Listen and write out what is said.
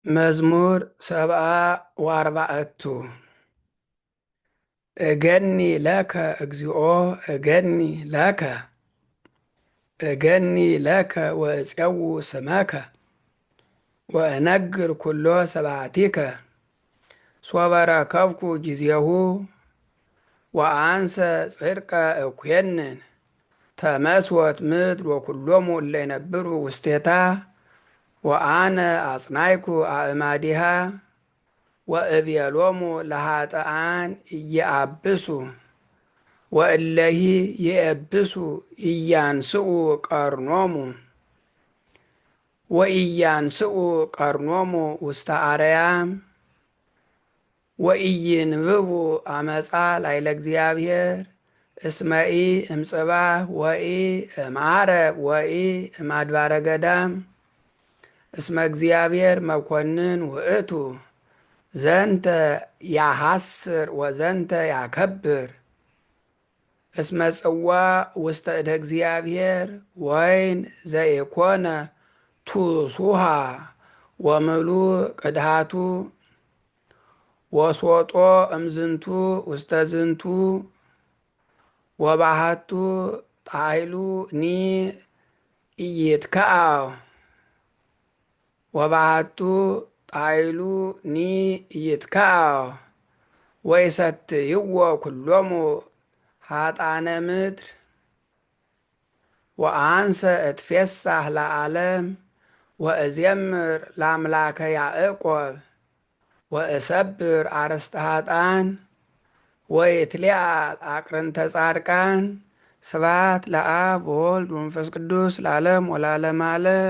መዝሙር 74 እገኒ ለከ እግዚኦ እገኒ ለከ እገኒ ለከ ወእፄው ስመከ ወእነግር ኩሎ ስብሐቲከ ሶበ ረከብኩ ጊዜሁ ወአንሰ ጽድቀ እኮንን ተመስወት ምድር ወኩሎሙ እለ ይነብሩ ውስቴታ ወአነ አጽናይኩ አእማዲሃ ወእቤሎሙ ለኃጥኣን ኢየአብሱ ወእለሂ ይኤብሱ ኢያንስኡ ቀርኖሙ ወኢያንስኡ ቀርኖሙ ውስተ አርያም ወኢይንብቡ አመፃ ላዕለ እግዚአብሔር እስመኢ እምጽባሕ ወኢ እምዓረብ ወኢ እምአድባረ ገዳም እስመ እግዚአብሔር መኰንን ውእቱ ዘንተ ያሐስር ወዘንተ ያከብር እስመ ጽዋዕ ውስተ እደ እግዚአብሔር ወይን ዘኢኮነ ቱሱሃ ወምሉእ ቅድሃቱ ወሶጦ እምዝንቱ ውስተ ዝንቱ ወባሃቱ ጣይሉ ኒ ኢይትከዐው ወባሃቱ ጣይሉ ኒ ኢይትከዐው ወይሰትይዎ ኩሎሙ ኃጥኣነ ምድር ወአንሰ እትፌሳህ ለዓለም ወእዜምር ለአምላከ ያዕቆብ ወእሰብር አርእስተ ኃጥኣን ወይትሊዓል አቅርንተ ጻድቃን ስብሐት ለአብ ወወልድ ወመንፈስ ቅዱስ ለዓለም ወለዓለመ ዓለም።